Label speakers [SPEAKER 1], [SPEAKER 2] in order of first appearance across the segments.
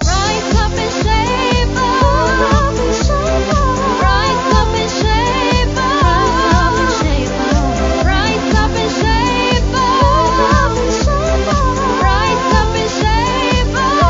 [SPEAKER 1] Rise up and shape up. Rise up and shape up. Rise up and shape up. Rise up and shape up.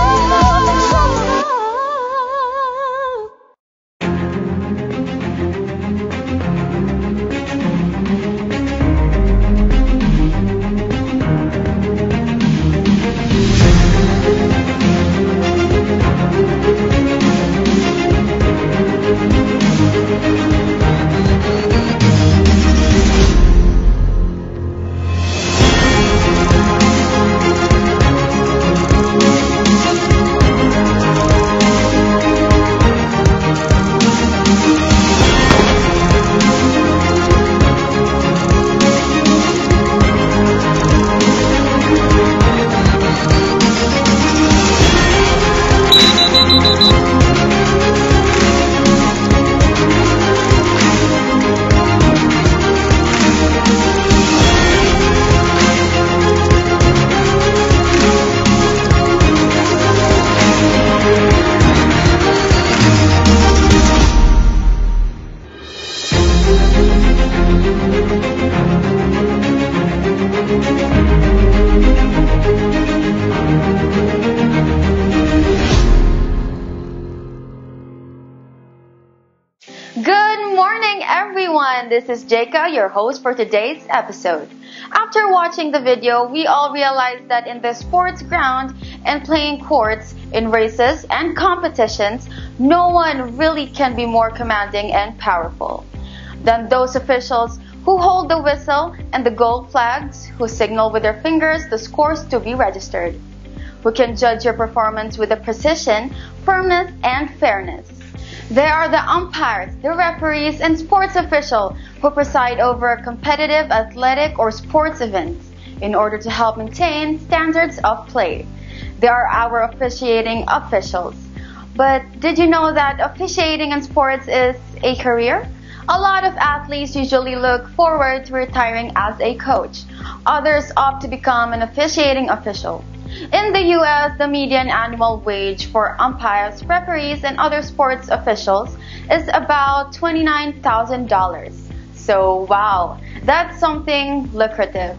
[SPEAKER 1] Good morning, everyone! This is Jeka, your host for today's episode. After watching the video, we all realized that in the sports ground and playing courts, in races and competitions, no one really can be more commanding and powerful than those officials who hold the whistle and the gold flags, who signal with their fingers the scores to be registered, who can judge your performance with the precision, firmness, and fairness. They are the umpires, the referees, and sports officials who preside over competitive athletic or sports events in order to help maintain standards of play. They are our officiating officials. But did you know that officiating in sports is a career? A lot of athletes usually look forward to retiring as a coach. Others opt to become an officiating official. In the US, the median annual wage for umpires, referees, and other sports officials is about $29,000. So wow, that's something lucrative.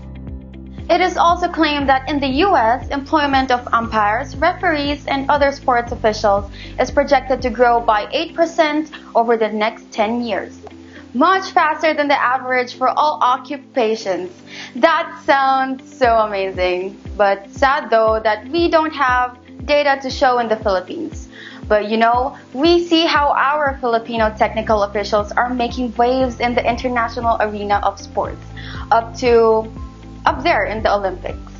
[SPEAKER 1] It is also claimed that in the US, employment of umpires, referees, and other sports officials is projected to grow by 8% over the next 10 years. Much faster than the average for all occupations. That sounds so amazing. But sad though that we don't have data to show in the Philippines. But you know, we see how our Filipino technical officials are making waves in the international arena of sports, up there in the Olympics.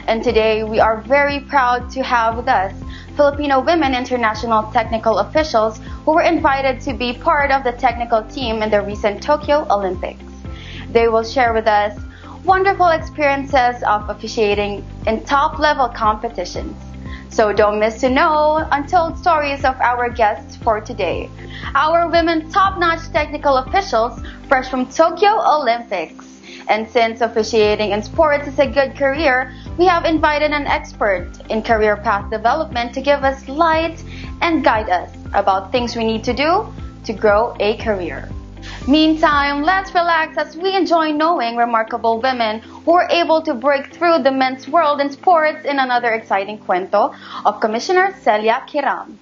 [SPEAKER 1] And today we are very proud to have with us Filipino women international technical officials who were invited to be part of the technical team in the recent Tokyo Olympics. They will share with us wonderful experiences of officiating in top-level competitions. So don't miss to know untold stories of our guests for today. Our women top-notch technical officials fresh from Tokyo Olympics. And since officiating in sports is a good career, we have invited an expert in career path development to give us light and guide us about things we need to do to grow a career. Meantime, let's relax as we enjoy knowing remarkable women who are able to break through the men's world in sports in another exciting kwento of Commissioner Celia Kiram.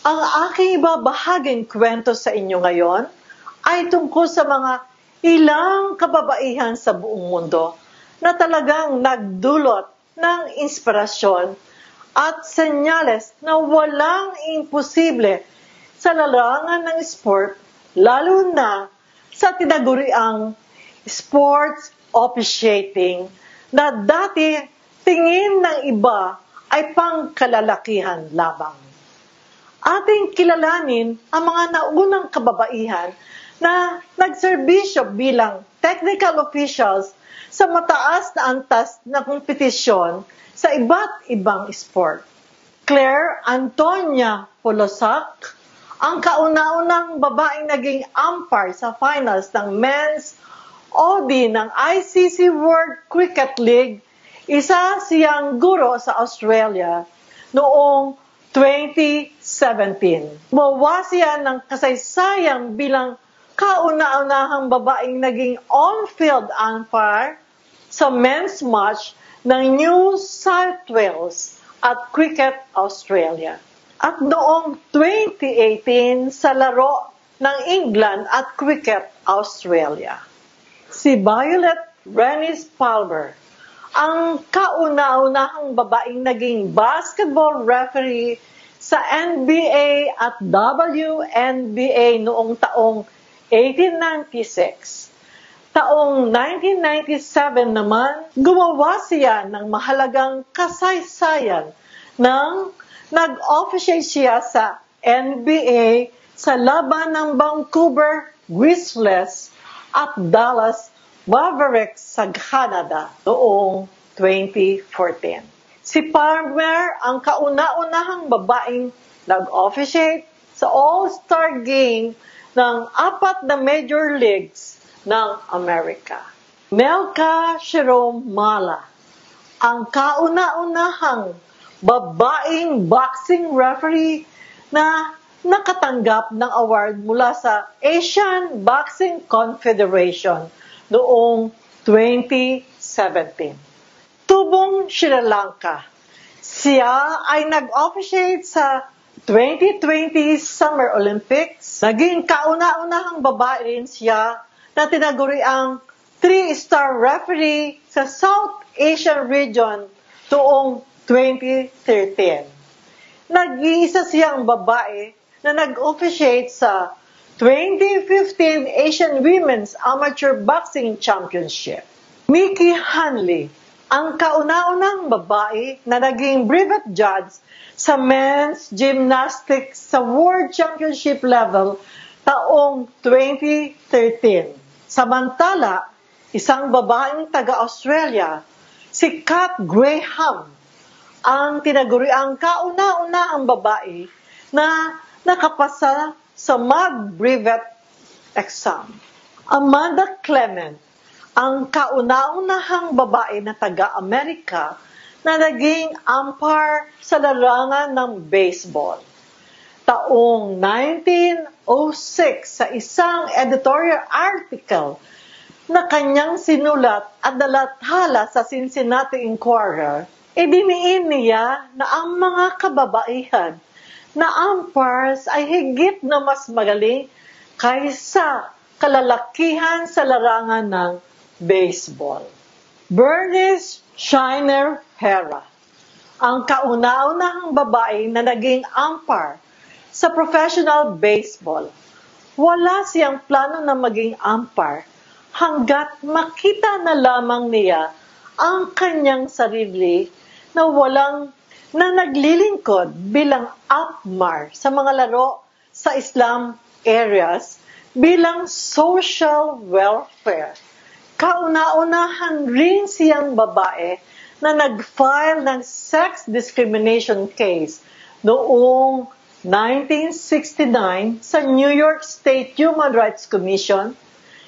[SPEAKER 2] Ang aking ibabahaging kwento sa inyo ngayon ay tungkol sa mga ilang kababaihan sa buong mundo na talagang nagdulot ng inspirasyon at senyales na walang imposible sa larangan ng sport, lalo na sa tinaguriang sports officiating na dati tingin ng iba ay pangkalalakihan lamang. Ating kilalanin ang mga naunang kababaihan na nagserbisyo bilang technical officials sa mataas na antas na kompetisyon sa iba't ibang sport. Claire Antonia Polosak, ang kauna-unang babaeng naging umpire sa finals ng men's OD ng ICC World Cricket League, isa siyang guro sa Australia noong 2017. Gumawa siya ng kasaysayan bilang kauna-unahang babaeng naging on-field umpire sa men's match ng New South Wales at Cricket Australia. At noong 2018 sa laro ng England at Cricket Australia. Si Violet Rennis Palmer, ang kauna-unahang babaeng naging basketball referee sa NBA at WNBA noong taong 1896. Taong 1997 naman, gumawa siya ng mahalagang kasaysayan nang nag-officiate siya sa NBA sa laban ng Vancouver Grizzlies at Dallas Mavericks sa Canada noong 2014. Si Palmer ang kauna-unahang babaeng nag-officiate sa All-Star Game ng 4 na major leagues ng Amerika. Melka Shiromala, ang kauna-unahang babaeng boxing referee na nakatanggap ng award mula sa Asian Boxing Confederation noong 2017. Tubong Sri Lanka, siya ay nag-officiate sa 2020 Summer Olympics. Naging kauna-unahang babae rin siya na tinaguriang 3-star referee sa South Asian region noong 2013. Nag-iisa siyang babae na nag-officiate sa 2015 Asian Women's Amateur Boxing Championship. Mickey Hanley, ang kauna-unang babae na naging brevet judge sa men's gymnastics sa World Championship level taong 2013. Samantala, isang babaeng taga-Australia, si Kat Graham, ang tinaguriang kauna-unahang babae na nakapasa sa mag-brevet exam. Amanda Clement, ang kauna-unahang babae na taga-Amerika na naging umpire sa larangan ng baseball. Taong 1906 sa isang editorial article na kanyang sinulat at nalathala sa Cincinnati Enquirer, idiniin niya na ang mga kababaihan na umpires ay higit na mas magaling kaysa kalalakihan sa larangan ng baseball. Bernice Shiner Hera, ang kauna-unahang babae na naging umpire sa professional baseball. Wala siyang plano na maging umpire hanggat makita na lamang niya ang kanyang sarili na naglilingkod bilang umpire sa mga laro sa Islam areas bilang social welfare. Kauna-unahan rin siyang babae na nag-file ng sex discrimination case noong 1969 sa New York State Human Rights Commission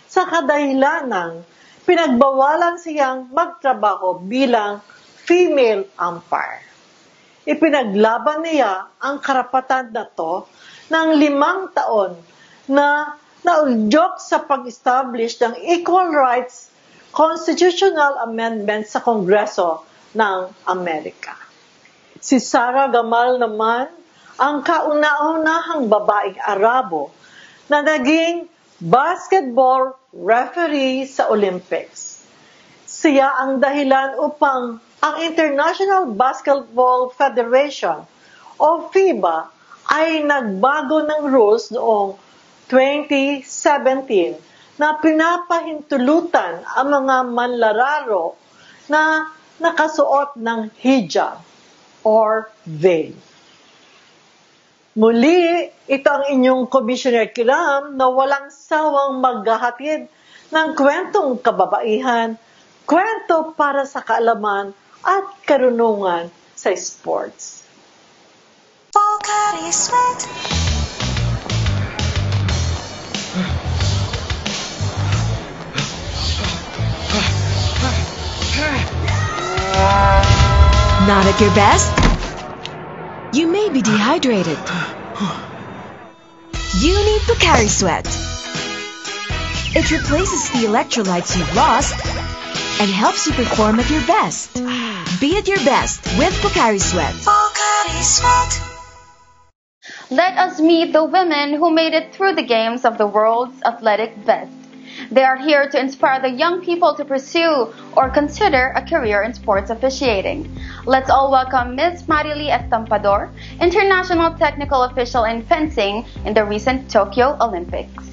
[SPEAKER 2] sa kadahilanang pinagbawalan siyang magtrabaho bilang female umpire. Ipinaglaban niya ang karapatan na to ng 5 taon na naudyok sa pag-establish ng Equal Rights Constitutional Amendment sa Kongreso ng Amerika. Si Sarah Gamal naman, ang kauna-unahang babaeng Arabo na naging basketball referee sa Olympics. Siya ang dahilan upang ang International Basketball Federation o FIBA ay nagbago ng rules noong 2017 na pinapahintulutan ang mga manlararo na nakasuot ng hijab or veil. Muli, ito ang inyong Commissioner Kiram na walang sawang maghahatid ng kwentong kababaihan, kwento para sa kaalaman at karunungan sa sports.
[SPEAKER 3] Not at your best? You may be dehydrated. You need Pocari Sweat. It replaces the electrolytes you've lost and helps you perform at your best. Be at your best with Pocari Sweat. Pocari Sweat.
[SPEAKER 1] Let us meet the women who made it through the games of the world's athletic best. They are here to inspire the young people to pursue or consider a career in sports officiating. Let's all welcome Ms. Marilee Estampador, International Technical Official in Fencing in the recent Tokyo Olympics.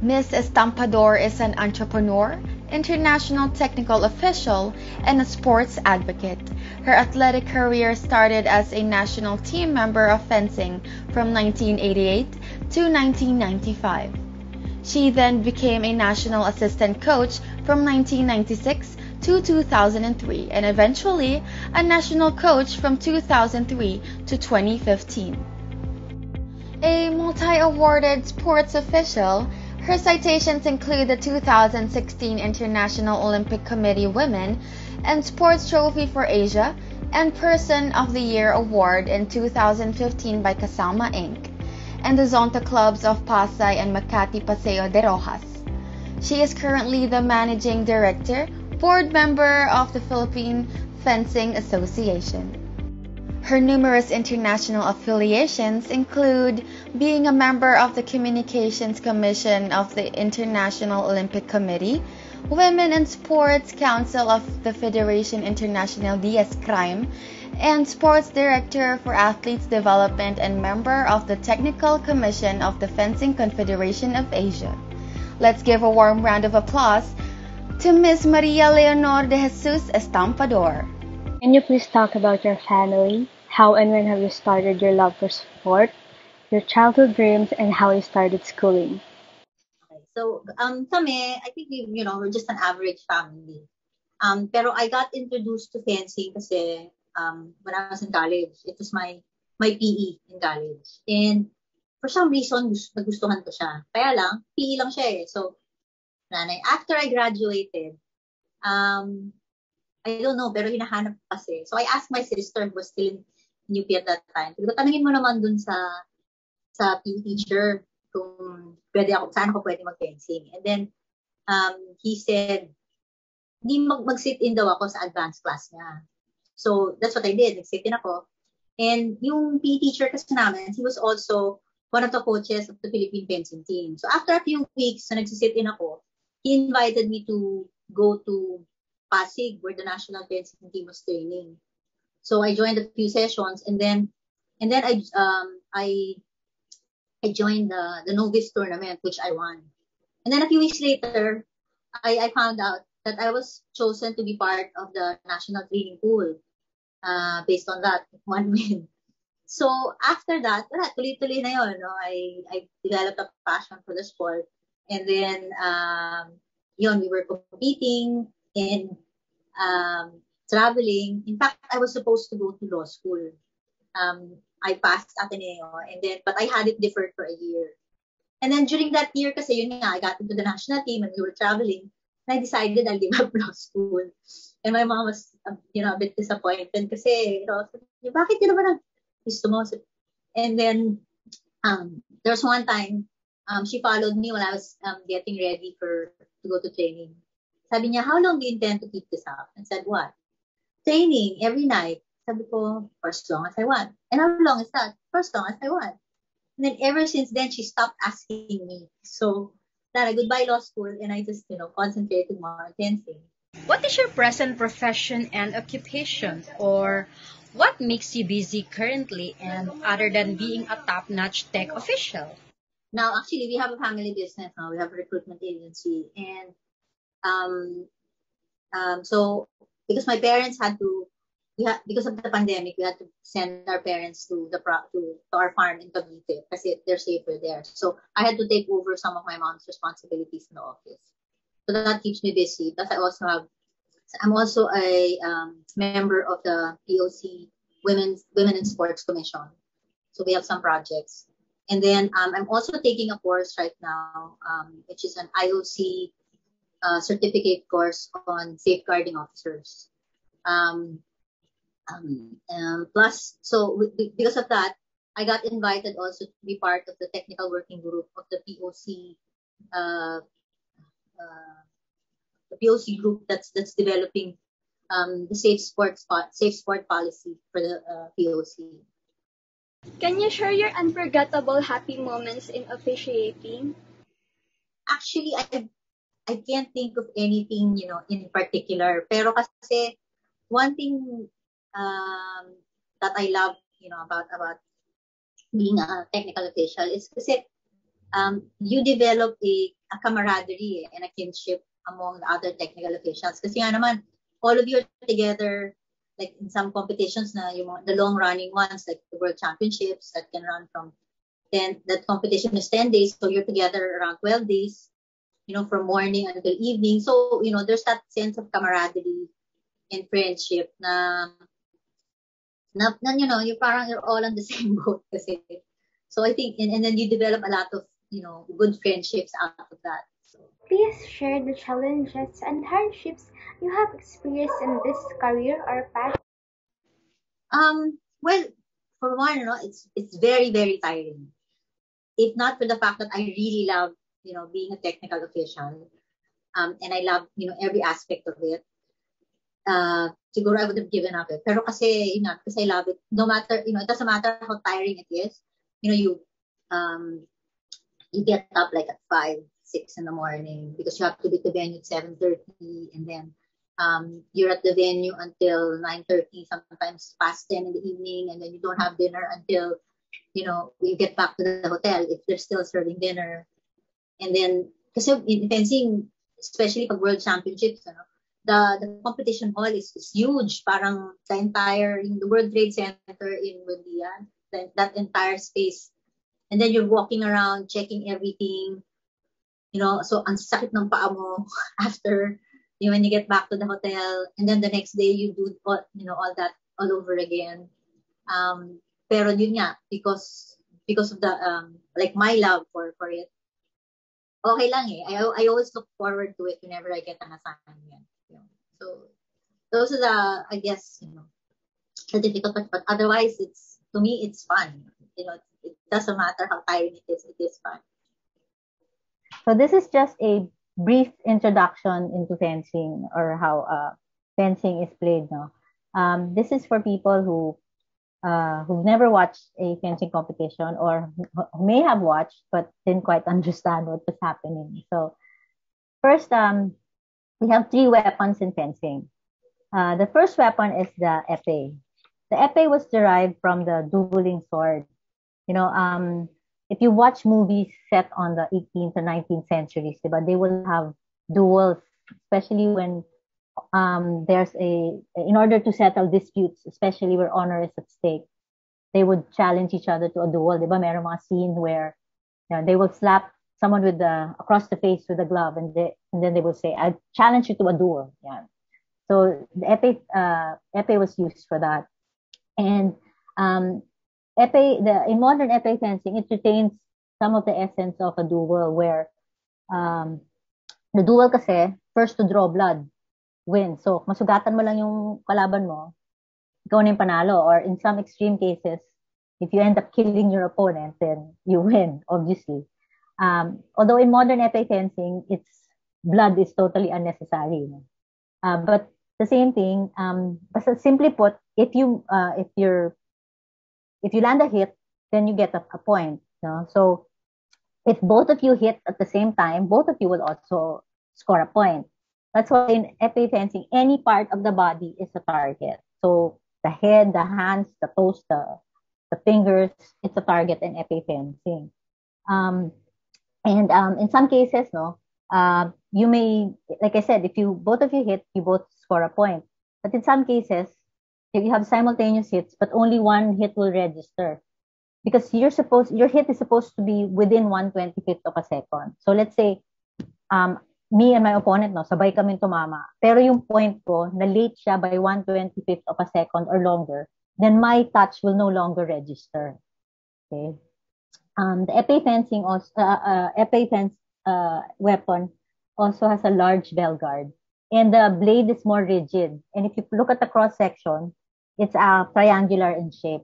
[SPEAKER 1] Ms. Estampador is an entrepreneur, international technical official, and a sports advocate. Her athletic career started as a national team member of fencing from 1988 to 1995. She then became a national assistant coach from 1996 to 2003 and eventually a national coach from 2003 to 2015. A multi-awarded sports official, her citations include the 2016 International Olympic Committee Women and Sports Trophy for Asia and Person of the Year Award in 2015 by Kasama Inc. and the Zonta Clubs of Pasay and Makati Paseo de Rojas. She is currently the Managing Director, Board Member of the Philippine Fencing Association. Her numerous international affiliations include being a member of the Communications Commission of the International Olympic Committee, Women in Sports Council of the Federation International DS Crime, and Sports Director for Athletes Development and member of the Technical Commission of the Fencing Confederation of Asia. Let's give a warm round of applause to Ms. Maria Leonora de Jesus Estampador.
[SPEAKER 4] Can you please talk about your family? How and when have you started your love for sport, your childhood dreams, and how you started schooling?
[SPEAKER 5] So, kami, I think we're just an average family. Pero I got introduced to fencing kasi when I was in college. It was my PE in college. And for some reason, nagustuhan ko siya. Kaya lang, PE lang siya eh. So, after I graduated, I don't know, pero hinahanap ko kasi. So, I asked my sister who was still in UP at that time. Sabi ko, tanungin mo naman dun sa PE teacher kung saan ako pwede mag-fencing. And then, he said, hindi mag-sit-in daw ako sa advanced class niya. So, that's what I did. Nag-sit-in ako. And yung PE teacher kasi namin, he was also one of the coaches of the Philippine fencing team. So, after a few weeks na nag-sit-in ako, he invited me to go to Pasig where the national fencing team was training. So, I joined a few sessions and then I joined the novice tournament, which I won. And then a few weeks later, I found out that I was chosen to be part of the national training pool based on that one win. So after that, tuloy-tuloy na yun. No? I developed a passion for the sport. And then, we were competing and traveling. In fact, I was supposed to go to law school. I passed Ateneo, but I had it deferred for a year. And then during that year, kasi I got into the national team and we were traveling. And I decided I'll give up law school. And my mom was, a bit disappointed kasi, bakit yun naman gusto mo? And then, there was one time, she followed me when I was getting ready to go to training. Sabi niya, how long do you intend to keep this up? I said, what? Training every night. Sabi ko, for as long as I want. And how long is that? For as long as I want. And then ever since then, she stopped asking me. So, goodbye law school, and I just, concentrated more on fencing.
[SPEAKER 6] What is your present profession and occupation? Or what makes you busy currently and other than being a top-notch tech official?
[SPEAKER 5] Now, actually, we have a family business now. We have a recruitment agency. And so, because my parents had to, because of the pandemic, we had to send our parents to our farm in Cavite because they're safer there. So I had to take over some of my mom's responsibilities in the office. So that keeps me busy. Plus, I'm also a member of the POC Women in Sports Commission. So we have some projects. And then I'm also taking a course right now, which is an IOC certificate course on safeguarding officers. Plus, so because of that, I got invited also to be part of the technical working group of the POC, uh, the POC group that's developing the safe sport policy for the POC.
[SPEAKER 7] Can you share your unforgettable happy moments in officiating?
[SPEAKER 5] Actually, I can't think of anything, in particular. Pero kasi one thing that I love, about being a technical official is kasi you develop a camaraderie and a kinship among the other technical officials. Kasi nga naman, all of you are together, like in some competitions na the long-running ones, like the World Championships that can run from 10, that competition is 10 days, so you're together around 12 days, from morning until evening. So, there's that sense of camaraderie and friendship na you parang you're all on the same boat kasi. So I think, and then you develop a lot of, good friendships out of that. So.
[SPEAKER 7] Please share the challenges and hardships you have experienced in this career or path.
[SPEAKER 5] Well, for one, it's very, very tiring. If not for the fact that I really love, being a technical official, and I love, every aspect of it, siguro I would have given up it. Pero kasi, kasi I love it. No matter, it doesn't matter how tiring it is. You get up like at 5, 6 in the morning because you have to be at the venue at 7:30, and then you're at the venue until 9:30, sometimes past 10 in the evening, and then you don't have dinner until, you get back to the hotel if they're still serving dinner. And then, kasi in fencing, especially pag World Championships, the competition hall is huge. Parang the World Trade Center in Buendia, that entire space. And then you're walking around, checking everything. So ang sakit ng paa mo after, when you get back to the hotel. And then the next day you do, all that all over again. Pero yun nga, because of the, like my love for it, okay lang eh. I always look forward to it whenever I get an assignment. So those are the, I guess, the difficult part. But otherwise, to me, it's fun. It doesn't matter how tiring it is fun.
[SPEAKER 8] So this is just a brief introduction into fencing or how fencing is played. No, this is for people who've never watched a fencing competition or who may have watched but didn't quite understand what was happening. So first, we have 3 weapons in fencing. The first weapon is the epee. The epee was derived from the dueling sword. If you watch movies set on the 18th and 19th centuries, diba, they will have duels, especially when in order to settle disputes, especially where honor is at stake, they would challenge each other to a duel. Diba, meron mga scene where they will slap someone across the face with a glove, and then they will say, "I challenge you to a duel." Yeah. So the epee was used for that, and in modern epee fencing, it retains some of the essence of a duel, where the duel kasi first to draw blood wins. So masugatan mo lang yung kalaban mo, ikaw na yung panalo. Or in some extreme cases, if you end up killing your opponent, then you win, obviously. Although in modern epee fencing, blood is totally unnecessary. But the same thing, simply put, if you land a hit, then you get a point. So if both of you hit at the same time, both of you will also score a point. That's why in epee fencing, any part of the body is a target. So the head, the hands, the toes, the fingers, it's a target in epee fencing. And in some cases, you may, like I said, if both of you hit, you both score a point. But in some cases, if you have simultaneous hits, but only one hit will register, because your hit is supposed to be within 1/25th of a second. So let's say, me and my opponent, sabay kami tumama, pero yung point ko, na late siya by 1/25th of a second or longer, then my touch will no longer register. Okay. The epee fencing weapon also has a large bell guard. And the blade is more rigid. And if you look at the cross section, it's triangular in shape.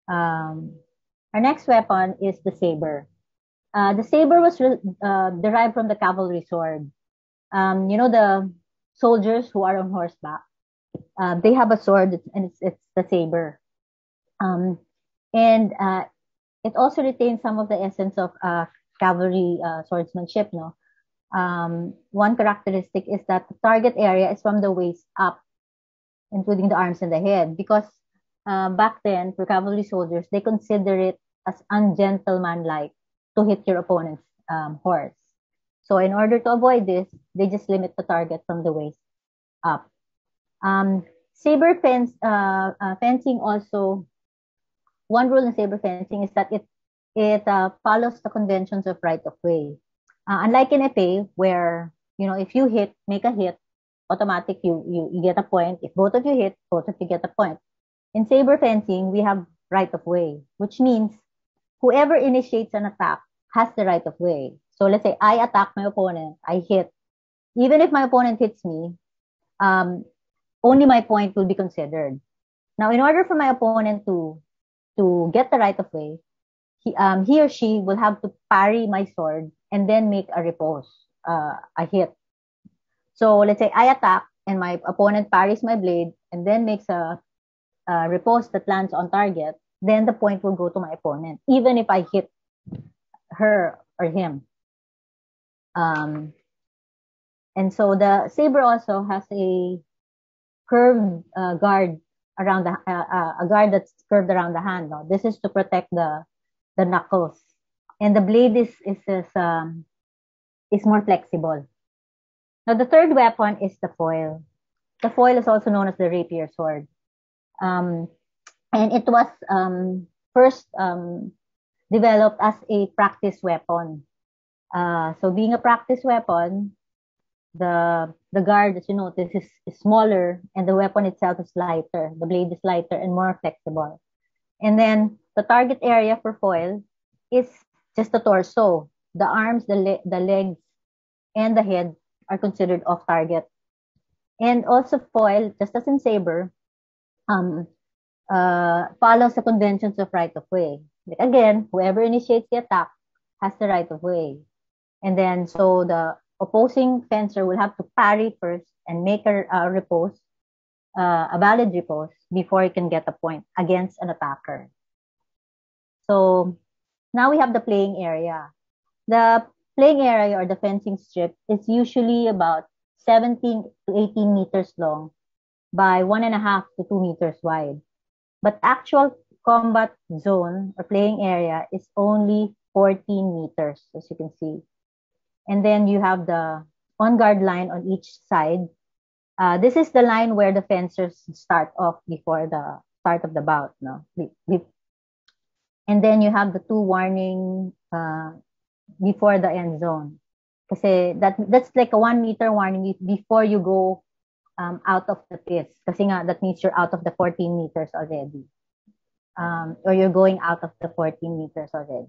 [SPEAKER 8] Our next weapon is the saber. The saber was derived from the cavalry sword. The soldiers who are on horseback, they have a sword, and it's the saber. And it also retains some of the essence of cavalry swordsmanship. No, one characteristic is that the target area is from the waist up, including the arms and the head, because back then, for cavalry soldiers, they consider it as ungentlemanlike to hit your opponent's horse. So in order to avoid this, they just limit the target from the waist up. Saber fencing also, one rule in saber fencing is that it follows the conventions of right of way. Unlike in épée, where if you make a hit, automatic you get a point. If both of you hit, both of you get a point. In saber fencing, we have right of way, which means whoever initiates an attack has the right of way. So let's say I attack my opponent, I hit. Even if my opponent hits me, only my point will be considered. Now, in order for my opponent to get the right of way, he or she will have to parry my sword and then make a repose, a hit. So let's say I attack and my opponent parries my blade and then makes a repose that lands on target, then the point will go to my opponent, even if I hit her or him. And so the saber also has a curved guard around a guard that's curved around the hand. No? This is to protect the knuckles, and the blade is more flexible. Now the third weapon is the foil. The foil is also known as the rapier sword, and it was first developed as a practice weapon. So being a practice weapon, the guard, as you notice, is smaller, and the weapon itself is lighter. The blade is lighter and more flexible. And then the target area for foil is just the torso. The arms, the legs, and the head are considered off target. And also foil, just as in saber, follows the conventions of right of way. Like again, whoever initiates the attack has the right of way. And then so the opposing fencer will have to parry first and make a repose, a valid repose, before he can get a point against an attacker. So now we have the playing area. The playing area or the fencing strip is usually about 17 to 18 meters long by 1.5 to 2 meters wide. But actual combat zone or playing area is only 14 meters, as you can see. And then you have the on-guard line on each side. This is the line where the fencers start off before the start of the bout. No? And then you have the 2 warning before the end zone. Kasi that's like a 1 meter warning before you go out of the pits. Kasi nga, that means you're out of the 14 meters already. Or you're going out of the 14 meters already.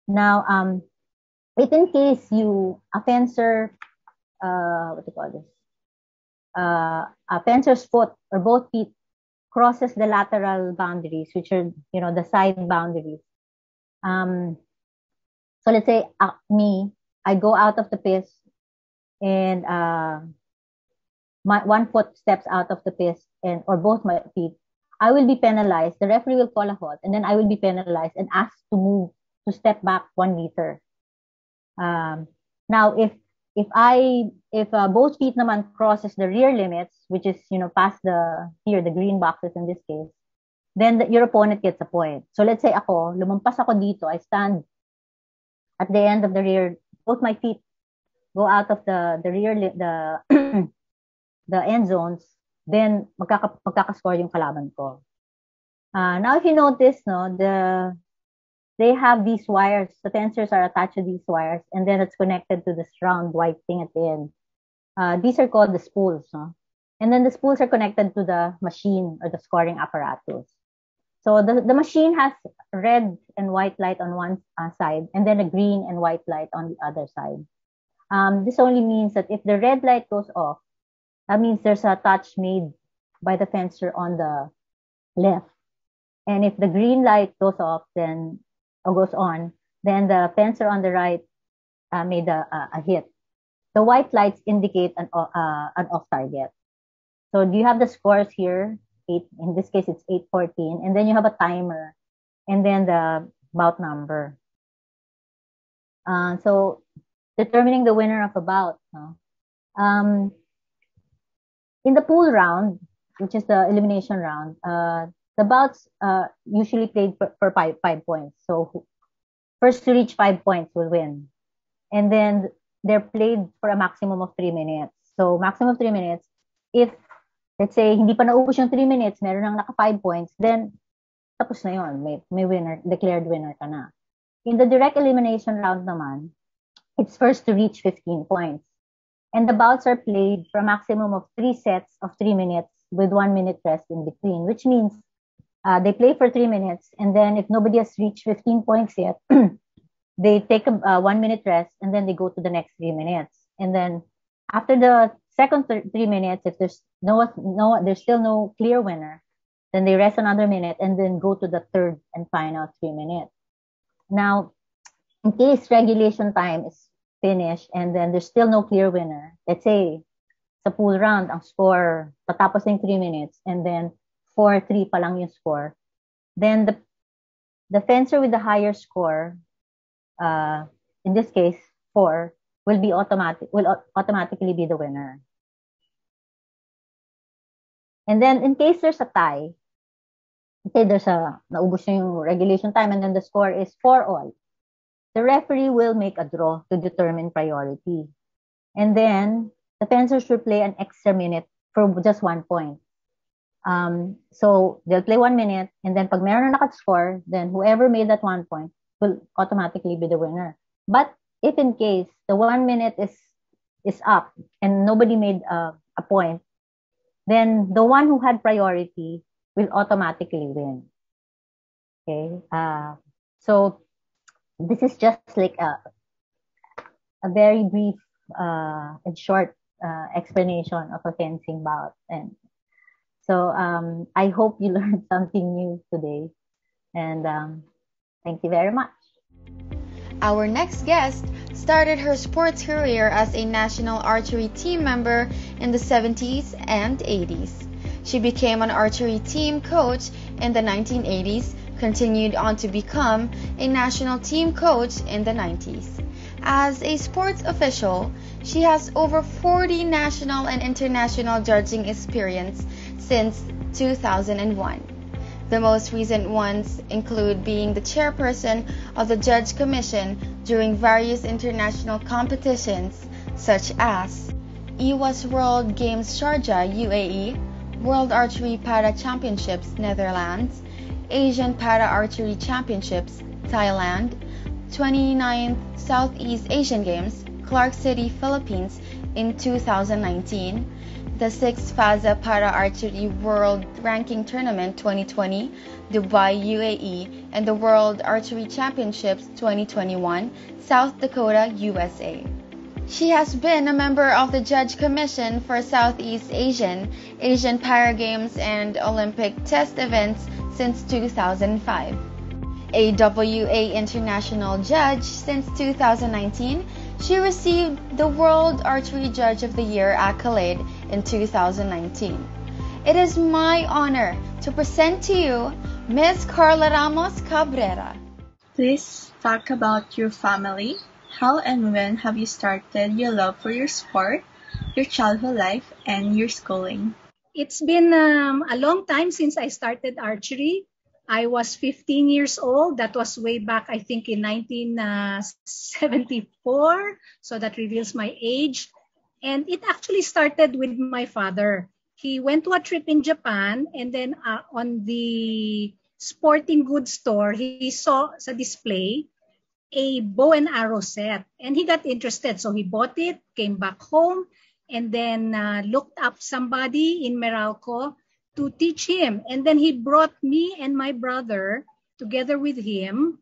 [SPEAKER 8] Now, if in case a fencer, a fencer's foot or both feet crosses the lateral boundaries, which are, the side boundaries. So let's say I go out of the pits and my one foot steps out of the pits or both my feet, I will be penalized. The referee will call a halt, and then I will be penalized and asked to step back 1 meter. Now, if both feet naman crosses the rear limits, which is past the green boxes in this case, then your opponent gets a point. So let's say lumampas ako dito, I stand at the end of the rear, both my feet go out of the rear the end zones, then magkakascore yung kalaban ko. Now, if you notice, they have these wires. The fencers are attached to these wires, and then it's connected to this round white thing at the end. These are called the spools. And then the spools are connected to the machine or the scoring apparatus. So the machine has red and white light on one side, and then a green and white light on the other side. This only means that if the red light goes off, that means there's a touch made by the fencer on the left. And if the green light goes off, then or goes on, then the fencer on the right made a hit. The white lights indicate an off target. So do you have the scores here? In this case, it's 8-14, and then you have a timer, and then the bout number. So determining the winner of a bout. In the pool round, which is the elimination round, the bouts usually played for 5 points. So first to reach 5 points will win. And then they're played for a maximum of 3 minutes. So maximum of 3 minutes. If, let's say, hindi pa naubos yung 3 minutes, meron nang naka 5 points, then tapos na yun. May winner, declared winner ka na. In the direct elimination round naman, it's first to reach 15 points. And the bouts are played for a maximum of 3 sets of 3 minutes with 1 minute rest in between, which means they play for 3 minutes, and then if nobody has reached 15 points yet, they take a 1 minute rest, and then they go to the next 3 minutes. And then after the second 3 minutes, if there's there's still no clear winner, then they rest another minute and then go to the third and final 3 minutes. Now, in case regulation time is finished and then there's still no clear winner, let's say sa pool round ang score patapos ng 3 minutes and then 4-3 pa lang yung score, then the fencer with the higher score, in this case 4, will automatically be the winner. And then in case there's a tie, say there's naubos na yung regulation time and then the score is 4-all, the referee will make a draw to determine priority. And then the fencer should play an extra minute for just 1 point. So they'll play 1 minute, and then pag meron na nakascore, then whoever made that 1 point will automatically be the winner. But if in case the 1 minute is up and nobody made a point, then the one who had priority will automatically win. Okay. So this is just like a very brief and short explanation of a fencing bout. And so I hope you learned something new today. And thank you very much.
[SPEAKER 1] Our next guest started her sports career as a national archery team member in the 70s and 80s. She became an archery team coach in the 1980s, continued on to become a national team coach in the 90s. As a sports official, she has over 40 national and international judging experience since 2001. The most recent ones include being the chairperson of the Judge Commission during various international competitions such as IWAS World Games Sharjah, UAE, World Archery Para Championships, Netherlands, Asian Para Archery Championships, Thailand, 29th Southeast Asian Games, Clark City, Philippines in 2019, the 6th FASA Para Archery World Ranking Tournament 2020, Dubai, UAE, and the World Archery Championships 2021, South Dakota, USA. She has been a member of the Judge Commission for Southeast Asian Para Games, and Olympic test events since 2005. A WA International Judge since 2019, she received the World Archery Judge of the Year accolade in 2019. It is my honor to present to you Ms. Karla Cabrera.
[SPEAKER 9] Please talk about your family. How and when have you started your love for your sport, your childhood life, and your schooling?
[SPEAKER 10] It's been a long time since I started archery. I was 15 years old. That was way back, I think, in 1974. So that reveals my age. And it actually started with my father. He went to a trip in Japan, and then on the sporting goods store, he saw sa display a bow and arrow set, and he got interested. So he bought it, came back home, and then looked up somebody in Meralco to teach him. And then he brought me and my brother together with him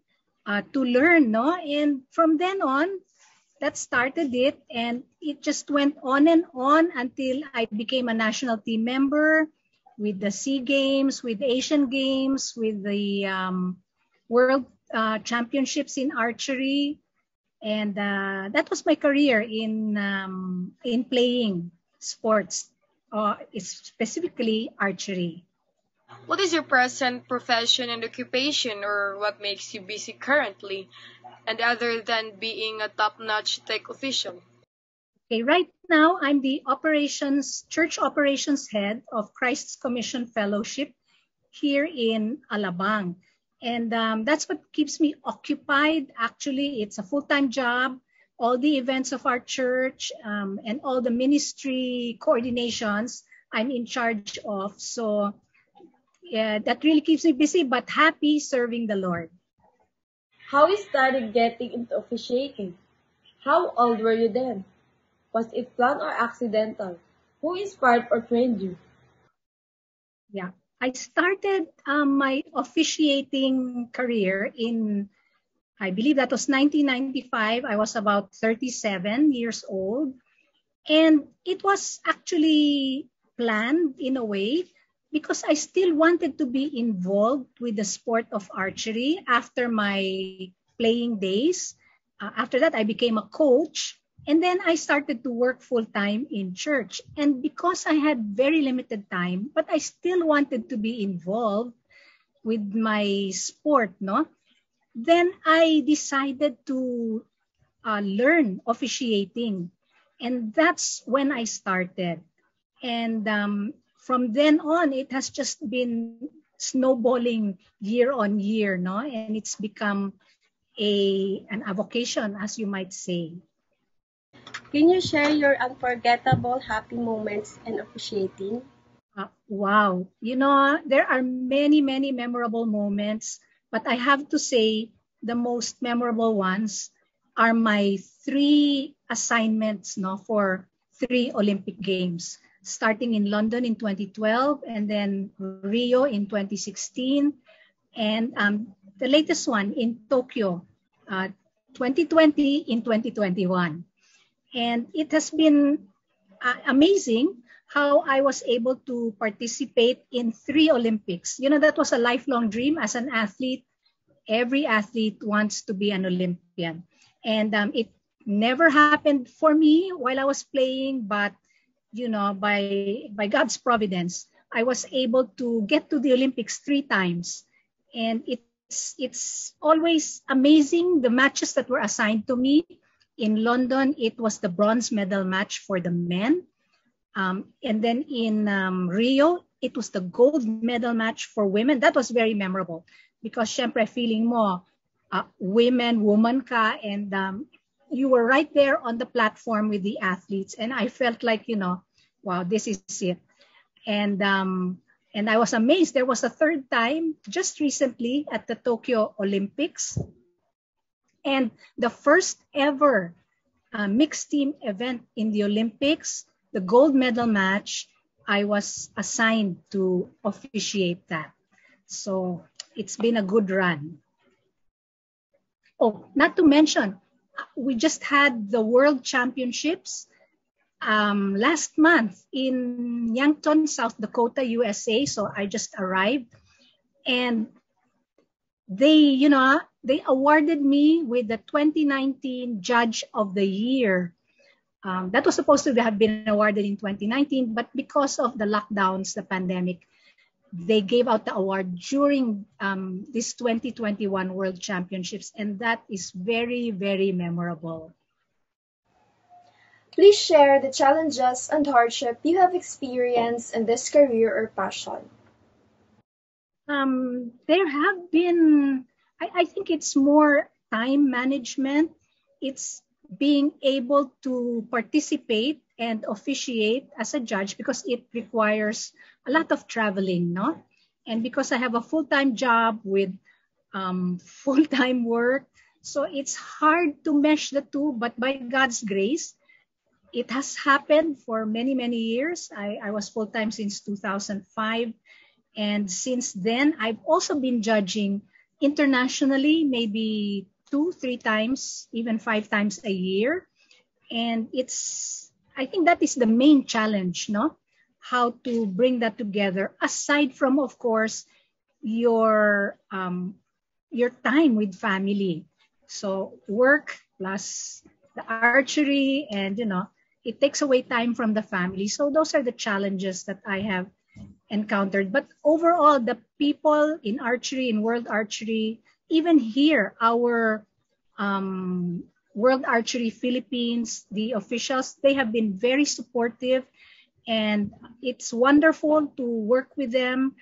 [SPEAKER 10] to learn, no? And from then on, that started it, and it just went on and on until I became a national team member with the SEA Games, with the Asian Games, with the World Championships in archery, and that was my career in playing sports, specifically archery.
[SPEAKER 11] What is your present profession and occupation, or what makes you busy currently, and other than being a top-notch tech official?
[SPEAKER 10] Okay, right now I'm the church operations head of Christ's Commission Fellowship here in Alabang. And that's what keeps me occupied. Actually, it's a full-time job. All the events of our church and all the ministry coordinations I'm in charge of. So yeah, that really keeps me busy, but happy serving the Lord.
[SPEAKER 12] How you started getting into officiating? How old were you then? Was it planned or accidental? Who inspired or trained you?
[SPEAKER 10] Yeah, I started my officiating career in, I believe that was 1995. I was about 37 years old. And it was actually planned in a way because I still wanted to be involved with the sport of archery after my playing days. After that, I became a coach. And then I started to work full-time in church. And because I had very limited time, but I still wanted to be involved with my sport, no? Then I decided to learn officiating. And that's when I started. And from then on, it has just been snowballing year on year, no? And it's become an avocation, as you might say.
[SPEAKER 12] Can you share your unforgettable happy moments in officiating?
[SPEAKER 10] Wow. You know, there are many, many memorable moments, but I have to say the most memorable ones are my 3 assignments, no, for 3 Olympic Games, starting in London in 2012 and then Rio in 2016 and the latest one in Tokyo 2020 in 2021. And it has been amazing how I was able to participate in 3 Olympics. You know, that was a lifelong dream as an athlete. Every athlete wants to be an Olympian. And it never happened for me while I was playing, but, you know, by God's providence, I was able to get to the Olympics 3 times. And it's always amazing, the matches that were assigned to me. In London, it was the bronze medal match for the men. And then in Rio, it was the gold medal match for women. That was very memorable because syempre feeling mo, woman ka, and you were right there on the platform with the athletes. And I felt like, you know, wow, this is it. And I was amazed. There was a 3rd time just recently at the Tokyo Olympics. And the first ever mixed team event in the Olympics, the gold medal match, I was assigned to officiate that. So it's been a good run. Oh, not to mention, we just had the World Championships last month in Yankton, South Dakota, USA. So I just arrived. And they awarded me with the 2019 Judge of the Year. That was supposed to have been awarded in 2019, but because of the lockdowns, the pandemic, they gave out the award during this 2021 World Championships, and that is very, very memorable.
[SPEAKER 13] Please share the challenges and hardship you have experienced in this career or passion.
[SPEAKER 10] There have been, I think it's more time management. It's being able to participate and officiate as a judge because it requires a lot of traveling, no? And because I have a full-time job with full-time work, so it's hard to mesh the two, but by God's grace, it has happened for many, many years. I was full-time since 2005. And since then, I've also been judging internationally, maybe 2-3 times, even 5 times a year. And I think that is the main challenge, no? How to bring that together, aside from, of course, your time with family. So work plus the archery, and it takes away time from the family. So those are the challenges that I have encountered. But overall, the people in archery, in World Archery, even here, our World Archery Philippines, the officials, they have been very supportive, and it's wonderful to work with them.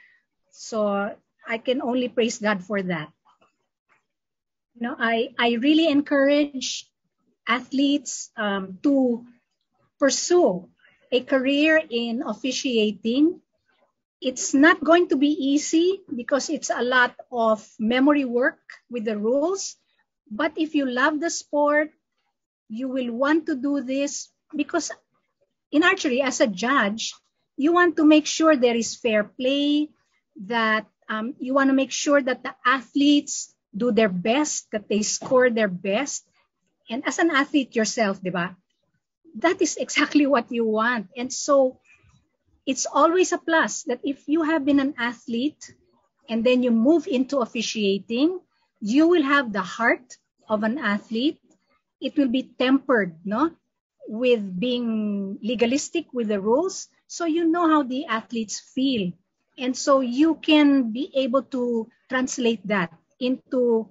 [SPEAKER 10] So I can only praise God for that. I really encourage athletes to pursue a career in officiating. It's not going to be easy because it's a lot of memory work with the rules. But if you love the sport, you will want to do this, because in archery, as a judge, you want to make sure there is fair play, that you want to make sure that the athletes do their best, that they score their best. And as an athlete yourself, diba? That is exactly what you want. And so it's always a plus that if you have been an athlete and then you move into officiating, you will have the heart of an athlete. It will be tempered, no, with being legalistic with the rules. So you know how the athletes feel. And so you can be able to translate that into,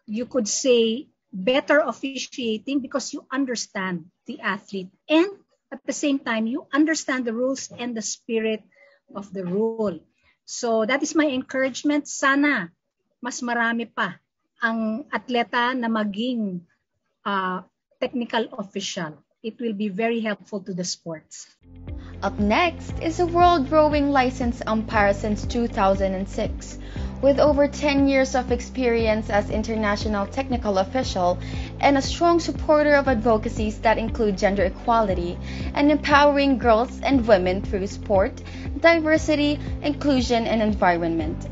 [SPEAKER 10] you could say, better officiating, because you understand the athlete. And at the same time, you understand the rules and the spirit of the rule. So that is my encouragement. Sana mas marami pa ang atleta na maging technical official. It will be very helpful to the sports.
[SPEAKER 1] Up next is a world rowing licensed umpire since 2006. With over 10 years of experience as international technical official and a strong supporter of advocacies that include gender equality and empowering girls and women through sport, diversity, inclusion, and environment.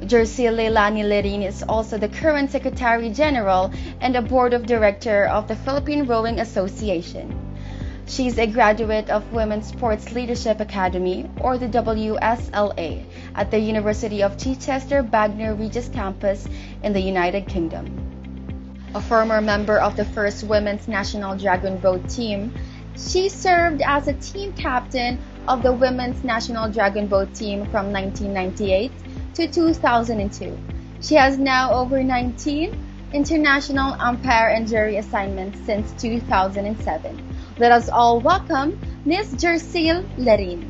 [SPEAKER 1] Jercyl Lerin and Ms is also the current Secretary General and a Board of Director of the Philippine Rowing Association. She's a graduate of Women's Sports Leadership Academy, or the WSLA, at the University of Chichester Wagner Regis Campus in the United Kingdom. A former member of the first women's national dragon boat team, she served as a team captain of the women's national dragon boat team from 1998 to 2002. She has now over 19 international umpire and jury assignments since 2007. Let us all welcome Ms. Jercyl Lerin.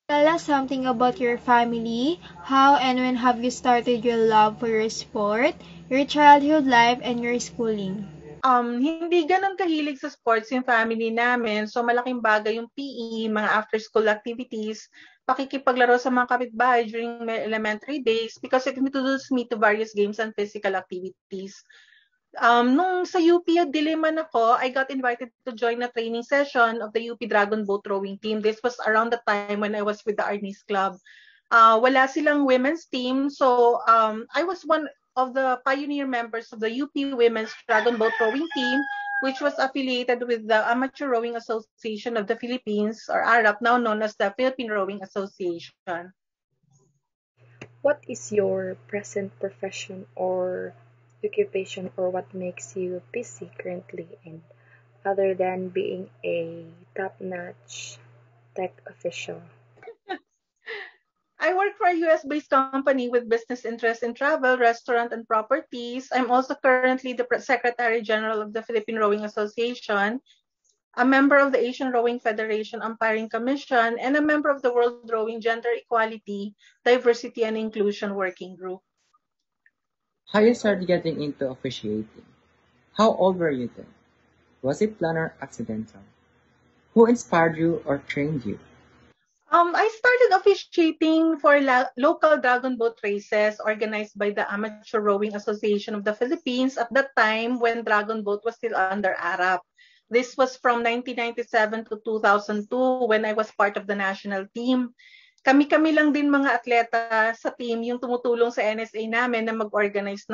[SPEAKER 13] Tell us something about your family. How and when have you started your love for your sport, your childhood life, and your schooling?
[SPEAKER 2] Hindi ganun kahilig sa sports yung family namin. So malaking bagay yung PE, mga after-school activities, pakikipaglaro sa mga kapitbahay during my elementary days, because it introduced me to various games and physical activities. Nung sa UP Diliman ako, I got invited to join a training session of the UP Dragon Boat Rowing Team. This was around the time when I was with the Arnis Club. Wala silang women's team, so I was one of the pioneer members of the UP Women's Dragon Boat Rowing Team, which was affiliated with the Amateur Rowing Association of the Philippines, or ARAP, now known as the Philippine Rowing Association.
[SPEAKER 14] What is your present profession or occupation, or what makes you busy currently, and other than being a top-notch tech official?
[SPEAKER 2] I work for a US-based company with business interests in travel, restaurant, and properties. I'm also currently the Secretary General of the Philippine Rowing Association, a member of the Asian Rowing Federation Umpiring Commission, and a member of the World Rowing Gender Equality, Diversity, and Inclusion Working Group.
[SPEAKER 15] How you started getting into officiating? How old were you then? Was it planned or accidental? Who inspired you or trained you?
[SPEAKER 2] I started officiating for local dragon boat races organized by the Amateur Rowing Association of the Philippines at that time when dragon boat was still under ARAP. This was from 1997 to 2002 when I was part of the national team. Kami-kami lang din mga atleta sa team yung tumutulong sa NSA namin na mag-organize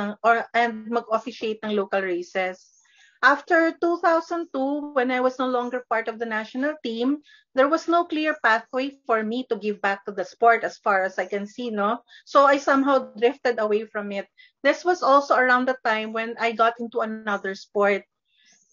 [SPEAKER 2] and mag-officiate ng local races. After 2002, when I was no longer part of the national team, there was no clear pathway for me to give back to the sport as far as I can see, no? So I somehow drifted away from it. This was also around the time when I got into another sport.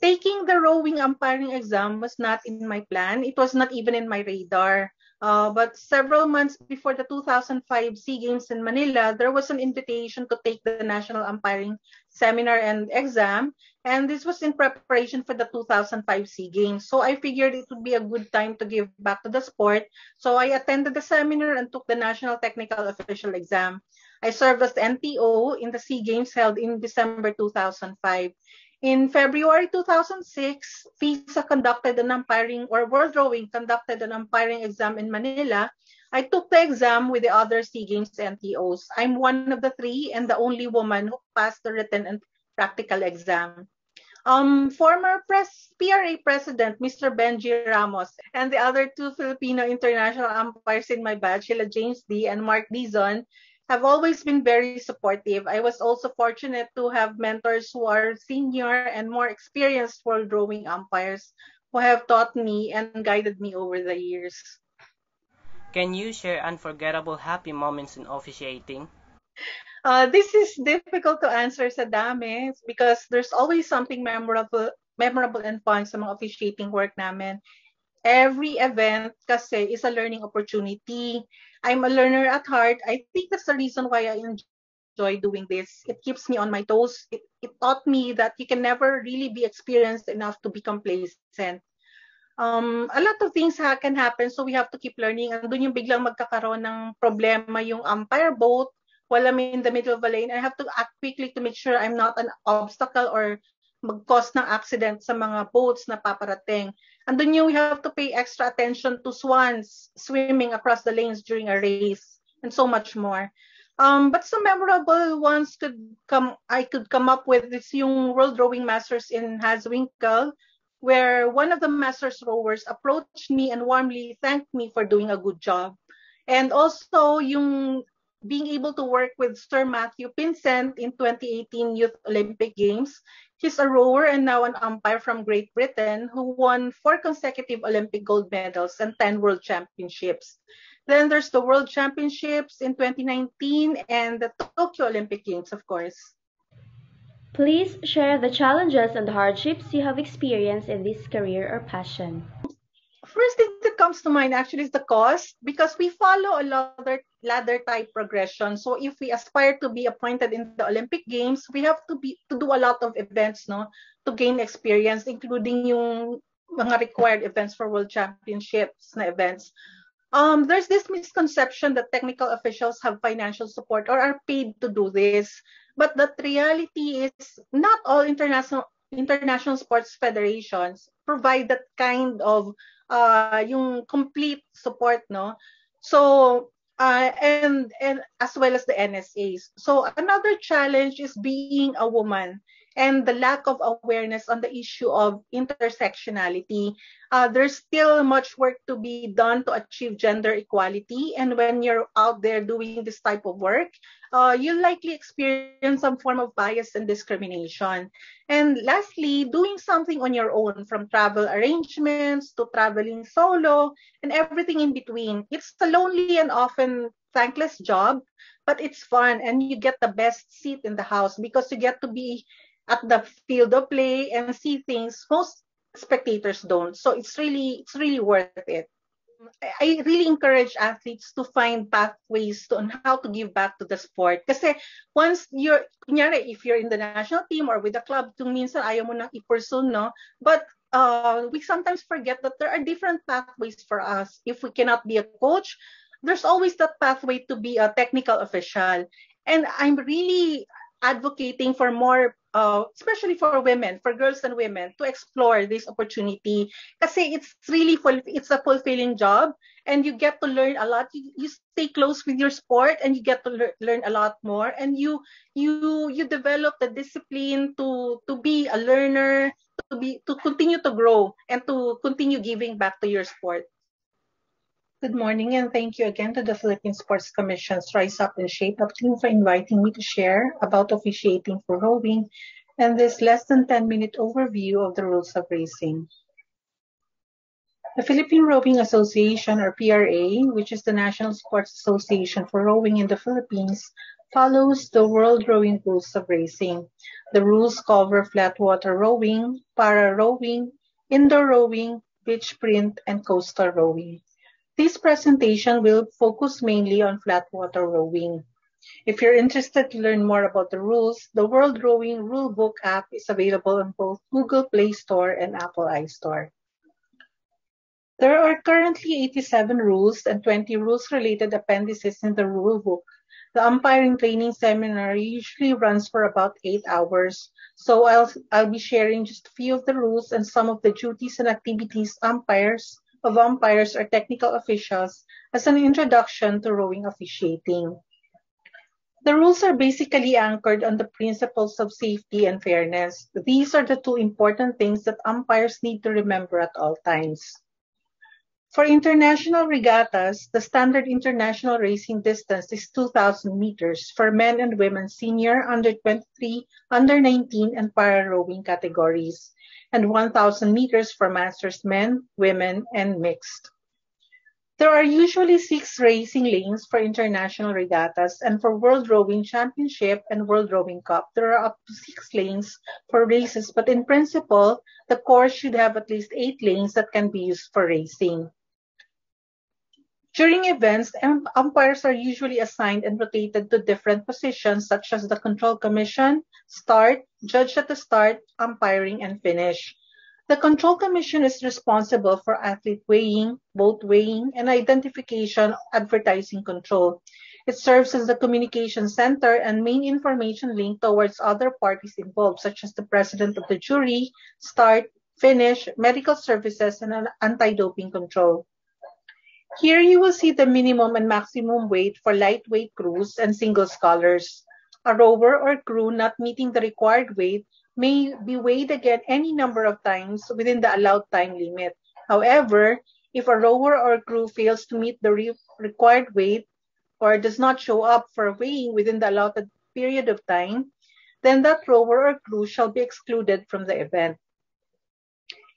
[SPEAKER 2] Taking the rowing umpiring exam was not in my plan. It was not even in my radar. But several months before the 2005 SEA Games in Manila, there was an invitation to take the national umpiring seminar and exam. And this was in preparation for the 2005 SEA Games. So I figured it would be a good time to give back to the sport. So I attended the seminar and took the National Technical Official exam. I served as the NTO in the SEA Games held in December 2005. In February 2006, FISA conducted an umpiring, or World Rowing conducted an umpiring exam in Manila. I took the exam with the other SEA Games NTOs. I'm one of the three and the only woman who passed the written and practical exam. Former PRA President Mr. Benji Ramos and the other two Filipino international umpires in my batch, Sheila James D. and Mark Dizon, have always been very supportive. I was also fortunate to have mentors who are senior and more experienced world rowing umpires who have taught me and guided me over the years.
[SPEAKER 16] Can you share unforgettable happy moments in officiating?
[SPEAKER 2] This is difficult to answer sa dami because there's always something memorable and fun sa mga officiating work namin. Every event kasi is a learning opportunity. I'm a learner at heart. I think that's the reason why I enjoy doing this. It keeps me on my toes. It taught me that you can never really be experienced enough to be complacent. A lot of things can happen, so we have to keep learning. Andun yung biglang magkakaroon ng problema yung umpire boat while I'm in the middle of a lane. I have to act quickly to make sure I'm not an obstacle or mag-cause ng accident sa mga boats na paparating. Andun yung we have to pay extra attention to swans swimming across the lanes during a race and so much more. But some memorable ones I could come up with is yung World Rowing Masters in Haswinkel, where one of the Masters rowers approached me and warmly thanked me for doing a good job. And also yung being able to work with Sir Matthew Pinsent in 2018 Youth Olympic Games. He's a rower and now an umpire from Great Britain who won 4 consecutive Olympic gold medals and 10 World Championships. Then there's the World Championships in 2019 and the Tokyo Olympic Games, of course.
[SPEAKER 17] Please share the challenges and hardships you have experienced in this career or passion.
[SPEAKER 2] First thing that comes to mind actually is the cost, because we follow a ladder type progression. So if we aspire to be appointed in the Olympic Games, we have to do a lot of events, no, to gain experience, including yung mga required events for World Championships na events. There's this misconception that technical officials have financial support or are paid to do this, but the reality is not all international sports federations provide that kind of yung complete support, no? So and as well as the NSAs. So another challenge is being a woman and the lack of awareness on the issue of intersectionality. There's still much work to be done to achieve gender equality, and when you're out there doing this type of work, you'll likely experience some form of bias and discrimination. And lastly, doing something on your own, from travel arrangements to traveling solo and everything in between. It's a lonely and often thankless job, but it's fun and you get the best seat in the house because you get to be at the field of play and see things most spectators don't. So it's really worth it. I really encourage athletes to find pathways on how to give back to the sport. Kasi once kunyari, if you're in the national team or with the club, kung minsan ayaw mo nang i-pursue, no? But we sometimes forget that there are different pathways for us. If we cannot be a coach, there's always that pathway to be a technical official. And I'm really advocating for more, especially for women, for girls and women, to explore this opportunity. Kasi it's a fulfilling job, and you get to learn a lot. You stay close with your sport, and you get to learn a lot more. And you develop the discipline to be a learner, to continue to grow, and to continue giving back to your sport. Good morning, and thank you again to the Philippine Sports Commission's Rise Up and Shape Up team for inviting me to share about officiating for rowing.
[SPEAKER 18] and this less than 10-minute overview of the rules of racing. The Philippine Rowing Association, or PRA, which is the National Sports Association for Rowing in the Philippines, follows the World Rowing Rules of Racing. The rules cover flat water rowing, para rowing, indoor rowing, beach sprint, and coastal rowing. This presentation will focus mainly on flat water rowing. If you're interested to learn more about the rules, the World Rowing Rulebook app is available on both Google Play Store and Apple iStore. There are currently 87 rules and 20 rules-related appendices in the rulebook. The umpiring training seminar usually runs for about 8 hours, so I'll be sharing just a few of the rules and some of the duties and activities of umpires or technical officials as an introduction to rowing officiating. The rules are basically anchored on the principles of safety and fairness. These are the two important things that umpires need to remember at all times. For international regattas, the standard international racing distance is 2,000 meters for men and women senior, under 23, under 19, and para-rowing categories, and 1,000 meters for masters men, women, and mixed. There are usually 6 racing lanes for international regattas, and for World Rowing Championship and World Rowing Cup, there are up to 6 lanes for races, but in principle, the course should have at least 8 lanes that can be used for racing. During events, umpires are usually assigned and rotated to different positions such as the control commission, start, judge at the start, umpiring, and finish. The control commission is responsible for athlete weighing, boat weighing, and identification advertising control. It serves as the communication center and main information link towards other parties involved, such as the president of the jury, start, finish, medical services, and anti-doping control. Here you will see the minimum and maximum weight for lightweight crews and single scullers. A rower or crew not meeting the required weight may be weighed again any number of times within the allowed time limit. However, if a rower or crew fails to meet the required weight or does not show up for weighing within the allotted period of time, then that rower or crew shall be excluded from the event.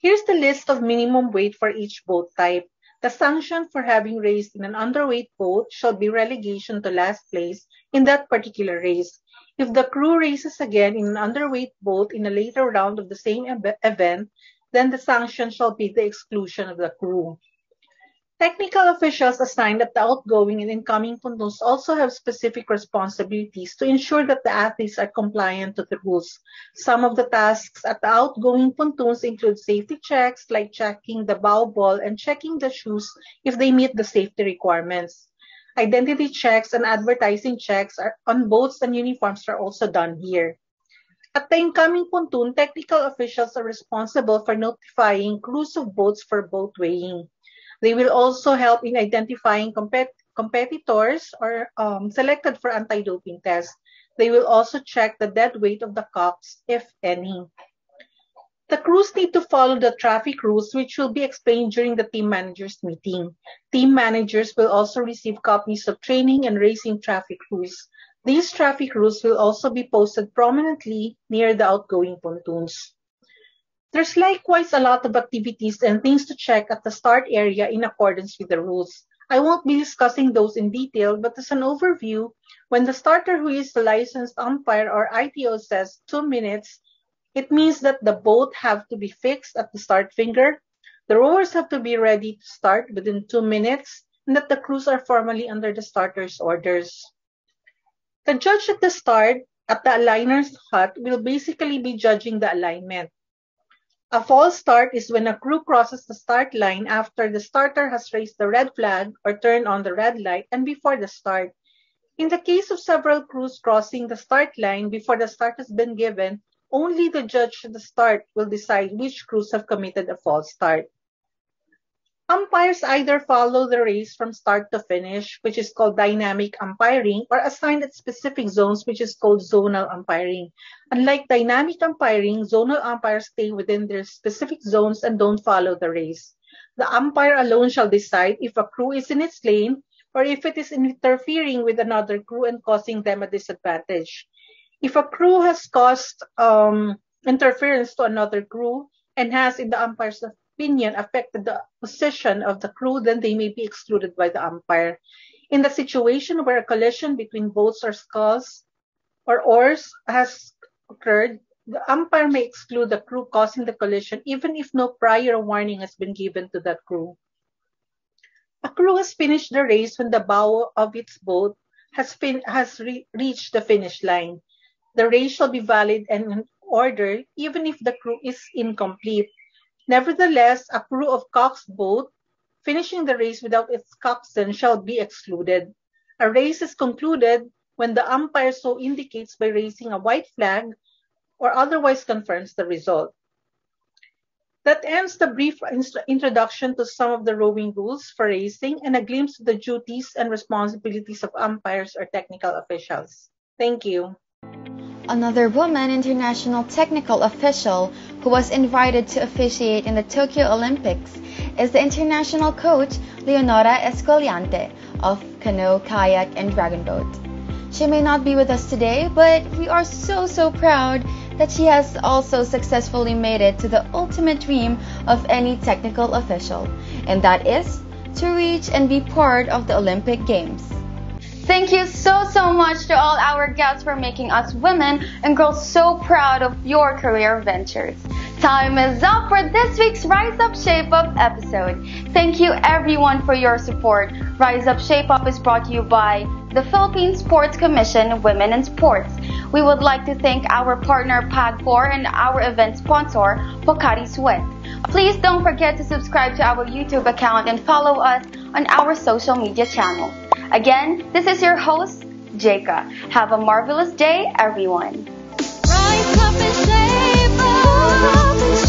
[SPEAKER 18] Here's the list of minimum weight for each boat type. The sanction for having raced in an underweight boat shall be relegation to last place in that particular race. If the crew races again in an underweight boat in a later round of the same event, then the sanction shall be the exclusion of the crew. Technical officials assigned at the outgoing and incoming pontoons also have specific responsibilities to ensure that the athletes are compliant to the rules. Some of the tasks at the outgoing pontoons include safety checks, like checking the bow ball and checking the shoes if they meet the safety requirements. Identity checks and advertising checks on boats and uniforms are also done here. At the incoming pontoon, technical officials are responsible for notifying crews of boats for boat weighing. They will also help in identifying competitors or selected for anti-doping tests. They will also check the dead weight of the cocks, if any. The crews need to follow the traffic rules, which will be explained during the team managers meeting. Team managers will also receive copies of training and racing traffic rules. These traffic rules will also be posted prominently near the outgoing pontoons. There's likewise a lot of activities and things to check at the start area in accordance with the rules. I won't be discussing those in detail, but as an overview, when the starter who is the licensed umpire or ITO says 2 minutes, it means that the boat have to be fixed at the start finger, the rowers have to be ready to start within 2 minutes, and that the crews are formally under the starter's orders. The judge at the start, at the aligner's hut, will basically be judging the alignment. A false start is when a crew crosses the start line after the starter has raised the red flag or turned on the red light and before the start. In the case of several crews crossing the start line before the start has been given, only the judge at the start will decide which crews have committed a false start. Umpires either follow the race from start to finish, which is called dynamic umpiring, or assigned at specific zones, which is called zonal umpiring. Unlike dynamic umpiring, zonal umpires stay within their specific zones and don't follow the race. The umpire alone shall decide if a crew is in its lane or if it is interfering with another crew and causing them a disadvantage. If a crew has caused interference to another crew and has, in the umpire's opinion, affected the position of the crew, then they may be excluded by the umpire. In the situation where a collision between boats or sculls or oars has occurred, the umpire may exclude the crew causing the collision even if no prior warning has been given to that crew. A crew has finished the race when the bow of its boat has reached the finish line. The race shall be valid and in order even if the crew is incomplete. Nevertheless, a crew of coxed boat finishing the race without its coxswain shall be excluded. A race is concluded when the umpire so indicates by raising a white flag or otherwise confirms the result. That ends the brief introduction to some of the rowing rules for racing and a glimpse of the duties and responsibilities of umpires or technical officials. Thank you.
[SPEAKER 1] Another woman international technical official who was invited to officiate in the Tokyo Olympics is the international coach Leonora Escollante of canoe, kayak, and dragon boat. She may not be with us today, but we are so proud that she has also successfully made it to the ultimate dream of any technical official, and that is to reach and be part of the Olympic Games. Thank you so much to all our guests for making us women and girls so proud of your career ventures. Time is up for this week's Rise Up Shape Up episode. Thank you everyone for your support. Rise Up Shape Up is brought to you by the Philippine Sports Commission Women in Sports. We would like to thank our partner PAG4 and our event sponsor Pocari Sweat. Please don't forget to subscribe to our YouTube account and follow us on our social media channels. Again, this is your host, Jeka. Have a marvelous day, everyone. Rise up and shape up.